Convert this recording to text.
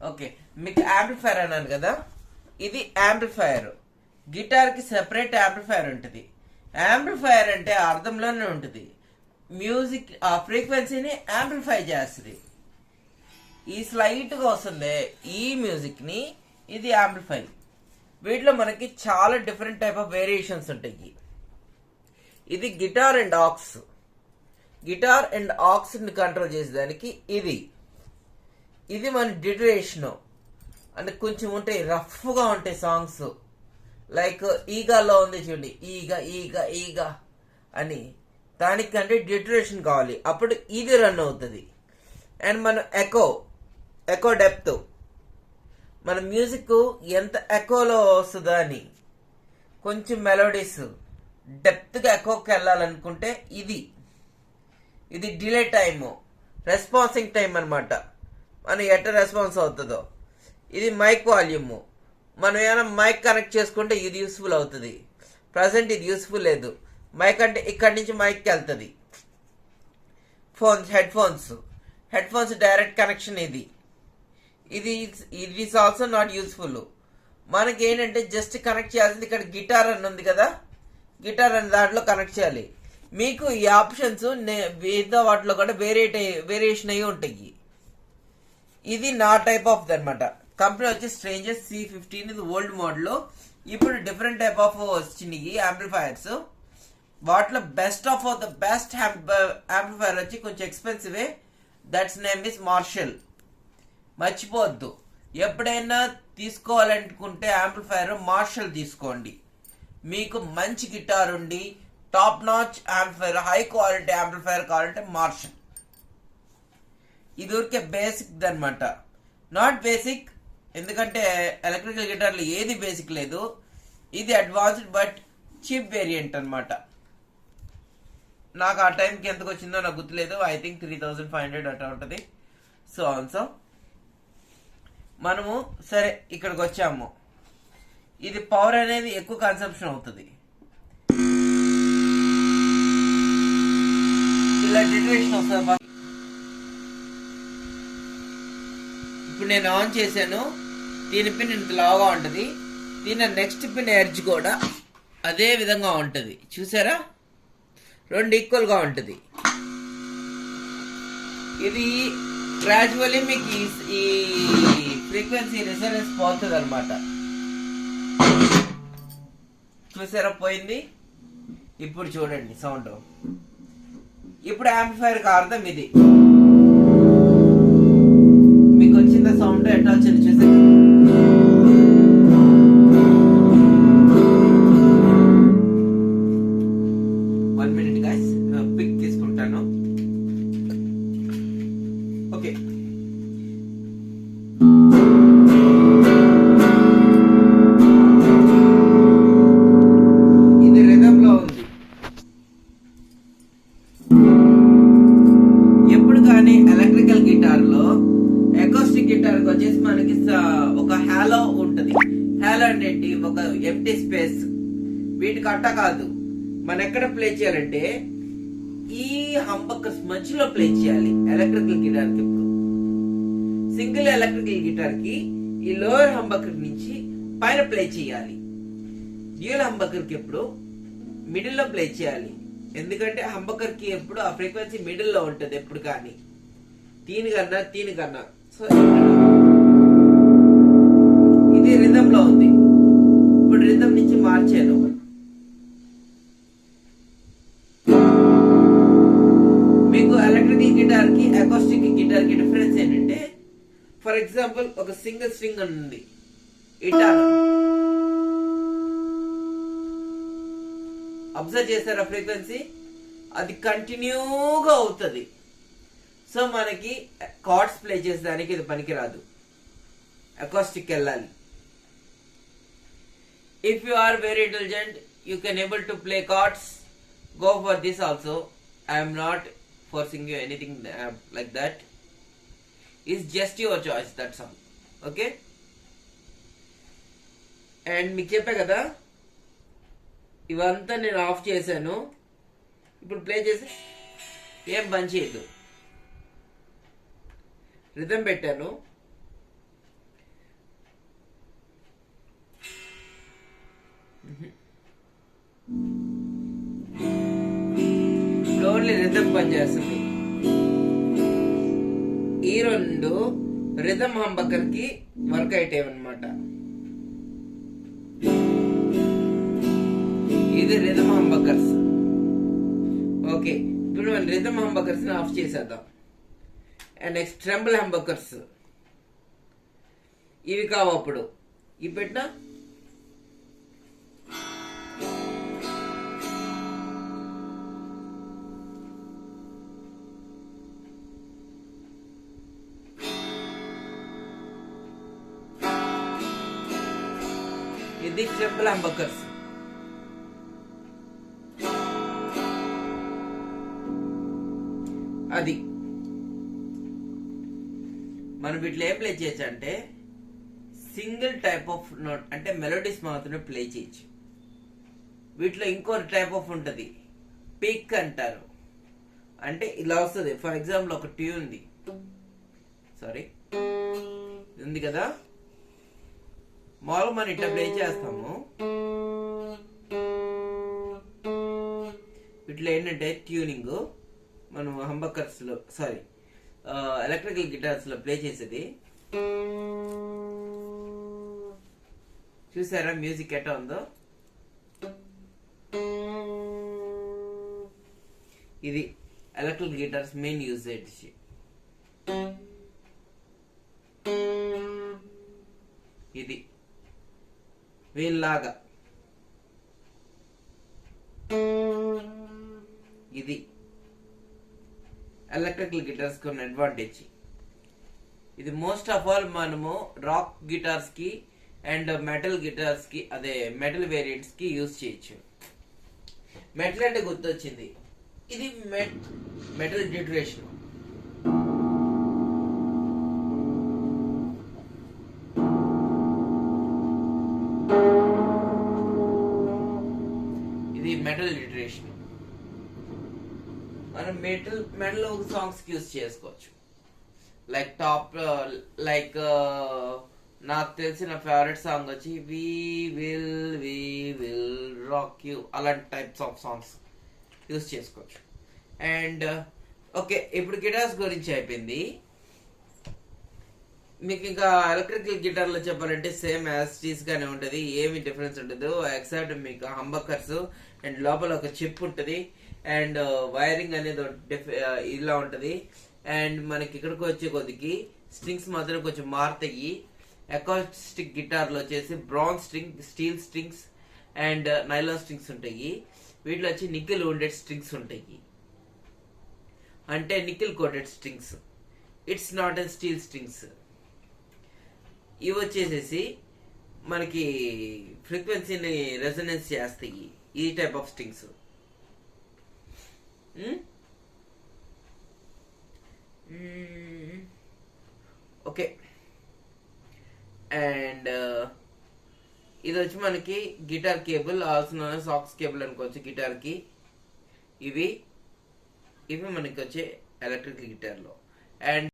Okay, మీకు amplifier అన్నాను కదా, ఇది యాంప్లిఫైర్. గిటార్కి సెపరేట్ యాంప్లిఫైర్ ఉంటుంది. యాంప్లిఫైర్ అంటే అర్థంలోనే ఉంటుంది, మ్యూజిక్ ఆ ఫ్రీక్వెన్సీని యాంప్లిఫై చేస్తుంది. ఈ స్లైట్గా వస్తుంది ఈ మ్యూజిక్ని, ఇది యాంప్లిఫై. వీటిలో మనకి చాలా డిఫరెంట్ టైప్ ఆఫ్ వేరియేషన్స్ ఉంటాయి. ఇది guitar and aux. Guitar and ఆక్స్ని కంట్రోల్ చేసేదానికి ఇది మన డ్యూరేషన్ అంటే కొంచెం ఉంటాయి, రఫ్గా ఉంటాయి సాంగ్స్. లైక్ ఈగాలో ఉంది చూడండి, ఈగ ఈగ ఈగ అని, దానికంటే డ్యూరేషన్ కావాలి, అప్పుడు ఇది రన్ అవుతుంది. అండ్ మన ఎకో డెప్త్, మన మ్యూజిక్ ఎంత ఎకోలో వస్తుందా అని, కొంచెం మెలోడీస్ డెప్త్గా ఎకోకి వెళ్ళాలనుకుంటే ఇది డిలే టైము, రెస్పాన్సింగ్ టైం అనమాట, మనం ఎట్ట రెస్పాన్స్ అవుతుందో. ఇది మైక్ వాల్యూమ్, మనం ఏమైనా మైక్ కనెక్ట్ చేసుకుంటే ఇది యూస్ఫుల్ అవుతుంది. ప్రజెంట్ ఇది యూస్ఫుల్ లేదు. మైక్ అంటే ఇక్కడి నుంచి మైక్కి వెళ్తుంది. Head phones direct connection. ఇది ఈస్ ఆల్సో నాట్ యూస్ఫుల్. మనకి ఏంటంటే జస్ట్ కనెక్ట్ చేయాల్సింది ఇక్కడ గిటార్ అని ఉంది కదా, గిటార్ అని దాంట్లో కనెక్ట్ చేయాలి. మీకు ఈ ఆప్షన్స్ మిగతా వాటిలో కూడా వేరియేషన్ అయ్యి ఉంటాయి. ఇది నా టైప్ ఆఫ్ అనమాట. కంపెనీ వచ్చి స్ట్రేంజర్స్ C15, ఇది ఓల్డ్ మోడల్. ఇప్పుడు డిఫరెంట్ టైప్ ఆఫ్ వచ్చినాయి యాంప్లిఫైర్స్. వాటిలో best of the best amplifier వచ్చి కొంచెం ఎక్స్పెన్సివే, దట్స్ నేమ్ ఇస్ మార్షల్. మర్చిపోవద్దు, ఎప్పుడైనా తీసుకోవాలనుకుంటే యాంప్లిఫైర్ మార్షల్ తీసుకోండి. మీకు మంచి గిటార్ ఉండి top notch amplifier, high quality amplifier కావాలంటే మార్షల్. ఇది ఊరికే బేసిక్ అనమాట, నాట్ బేసిక్, ఎందుకంటే ఎలక్ట్రికల్ గిటార్లో ఏది బేసిక్ లేదు. ఇది అడ్వాన్స్డ్ బట్ చీప్ వేరియంట్ అనమాట. నాకు ఆ టైంకి ఎంతకు వచ్చిందో నాకు గుర్తులేదు, ఐ థింక్ 3500 అట్లా ఉంటుంది. సో మనము సరే ఇక్కడికి వచ్చాము. ఇది పవర్ అనేది ఎక్కువ కన్సంప్షన్ అవుతుంది. ఇలా డిటరేషన్ వస్తుంది. ఇప్పుడు నేను ఆన్ చేశాను, దీని పిన్ ఇంత లావుగా ఉంటుంది, దీని నెక్స్ట్ పిన్ ఎడ్జ్ కూడా అదే విధంగా ఉంటుంది. చూసారా, రెండు ఈక్వల్గా ఉంటుంది. ఇది గ్రాడ్యువల్లీ మీకు ఈ ఫ్రీక్వెన్సీ రెసొనెన్స్ పోతుంది అనమాట. చూసారా, పోయింది. ఇప్పుడు చూడండి సౌండ్. ఇప్పుడు యాంప్లిఫైర్ కి అర్థం ఇది. మీకు వచ్చిందా సౌండ్? ఎట్లా వచ్చింది చూసి. వన్ మినిట్ గైస్, పిక్ తీసుకుంటాను. ఓకే, ఇది రిథమ్ లో ఉంది. ఎప్పుడు కానీ ఎలక్ట్రికల్ గిటార్ లో, అకౌస్టిక్ గిటార్ కి వచ్చేసి మనకి ఒక హాలో ఉంటది. హాలో అంటే ఏంటి? ఒక ఎంప్టీ స్పేస్. వీటికి అట్ట కాదు, మనం ఎక్కడ ప్లే చేయాలంటే ఈ హంబక్కర్స్ మధ్యలో ప్లే చేయాలి. ఎలక్ట్రికల్ గిటార్ కి ఇప్పుడు సింగిల్ ఎలక్ట్రికల్ గిటార్ కి ఈ లోయర్ హంబక్కర్ నుంచి పైన ప్లే చేయాలి. డ్యూయల్ హంబక్కర్ కి ఎప్పుడు మిడిల్ లో ప్లే చేయాలి. ఎందుకంటే హంబక్కర్ కి ఎప్పుడు ఆ ఫ్రీక్వెన్సీ మిడిల్ లో ఉంటది ఎప్పుడు కానీ, దీనికన్నా. సో ఇది రిథమ్ లో ఉంది. ఇప్పుడు రిథమ్ నుంచి మార్చాను. మీకు ఎలక్ట్రికల్ గిటార్ కి అకౌస్టిక్ గిటార్ కి డిఫరెన్స్ ఏంటంటే, ఫర్ ఎగ్జాంపుల్ ఒక సింగిల్ స్ట్రింగ్ ఉంది ఇటార్, అబ్జర్వ్ చేశారా ఫ్రీక్వెన్సీ? అది కంటిన్యూగా అవుతుంది. సో మనకి కార్డ్స్ ప్లే చేసేదానికి ఇది పనికిరాదు, అకౌస్టిక్ వెళ్ళాలి. If you are very intelligent, you can able to play cards, go for this also. I am not forcing you anything like that. It's just your choice, that's all. Okay, and మీకు చెప్పా కదా, ఇవంతా నేను of చేశాను. ఇప్పుడు play చేసి ఏం పని చేయదు. రిథమ్ పెట్టాను, ఇప్పుడు ఓన్లీ రిథమ్ పనిచేస్తుంది. ఈ రెండు రిథమ్ హంబకర్ కి వర్క్ అయ్యేవన్నమాట. ఇది రిథమ్ హంబకర్స్. ఓకే, ఇప్పుడు మనం రిథమ్ హంబకర్స్ ని ఆఫ్ చేసేద్దాం. అండ్ నెక్స్ట్ ట్రెంబుల్ హంబకర్స్ ఇవి కావు. అప్పుడు ఇవి పెట్టినా ఇది ట్రెంబుల్ హంబకర్స్. అది మనం వీటిలో ఏం ప్లే చేయొచ్చు అంటే సింగిల్ టైప్ ఆఫ్ నోట్ అంటే మెలోడీస్ మాత్రమే ప్లే చేయొచ్చు. వీటిలో ఇంకో టైప్ ఆఫ్ ఉంటుంది, పిక్ అంటారు. అంటే ఇలా వస్తుంది. ఫర్ ఎగ్జాంపుల్ ఒక ట్యూన్ ఉంది, సారీ ఉంది కదా, మామూలుగా మనం ఇట్లా ప్లే చేస్తాము. ఇట్లా ఏంటంటే ట్యూనింగ్ మనం హంబకర్స్ లో సారీ ఎలక్ట్రికల్ గిటార్స్ లో ప్లే చేసేది. చూసారా మ్యూజిక్ ఎట్లా ఉందో? ఇది ఎలక్ట్రికల్ గిటార్స్ మెయిన్ యూసేజ్. ఇది వీళ్ళలాగా ఇది ఎలక్ట్రికల్ గిటార్స్ కి ఉన్న అడ్వాంటేజ్. ఇది మోస్ట్ ఆఫ్ ఆల్ మనము రాక్ గిటార్స్ కి అండ్ మెటల్ గిటార్స్ కి అదే మెటల్ వేరియంట్స్ కి యూజ్ చేయొచ్చు. మెటల్ అంటే గుర్తొచ్చింది, ఇది మెటల్ డిటరేషన్. ఇది మెటల్ డిటరేషన్. మనం మెటల్ సాంగ్స్ కి యూజ్ చేసుకోవచ్చు. లైక్ టాప్ లైక్ నాకు తెలిసిన ఫేవరెట్ సాంగ్ వచ్చి వి విల్ రాక్ యూ, అలాంటి టైప్స్ ఆఫ్ సాంగ్స్ యూజ్ చేసుకోవచ్చు. అండ్ ఓకే, ఇప్పుడు గిటార్స్ గురించి అయిపోయింది. మీకు ఇంకా ఎలక్ట్రికల్ గిటార్ లో చెప్పాలంటే సేమ్ యాస్టీస్ గానే ఉంటది, ఏమి డిఫరెన్స్ ఉండదు ఎక్సెప్ట్ మీకు హంబకర్స్ అండ్ లోపల ఒక చిప్ ఉంటది అండ్ వైరింగ్ అనేది ఇలా ఉంటది. అండ్ మనకి ఇక్కడికి వచ్చే కొద్దికి స్ట్రింగ్స్ మాత్రం కొంచెం మారుతాయి. అకాస్టిక్ గిటార్ లో వచ్చేసి bronze string, steel strings and nylon strings ఉంటాయి. వీటిలో వచ్చి నికెల్ wounded స్ట్రింగ్స్ ఉంటాయి, అంటే nickel coated strings. It's not a steel strings. ఇవి వచ్చేసేసి మనకి ఫ్రీక్వెన్సీని రెజొనెన్స్ చేస్తాయి, ఈ type of strings. Okay, and ఇది వచ్చి మనకి guitar cable, also sax cable అనుకోవచ్చు గిటార్ కి. ఇవి మనకి వచ్చే ఎలక్ట్రిక్ గిటార్ లో. అండ్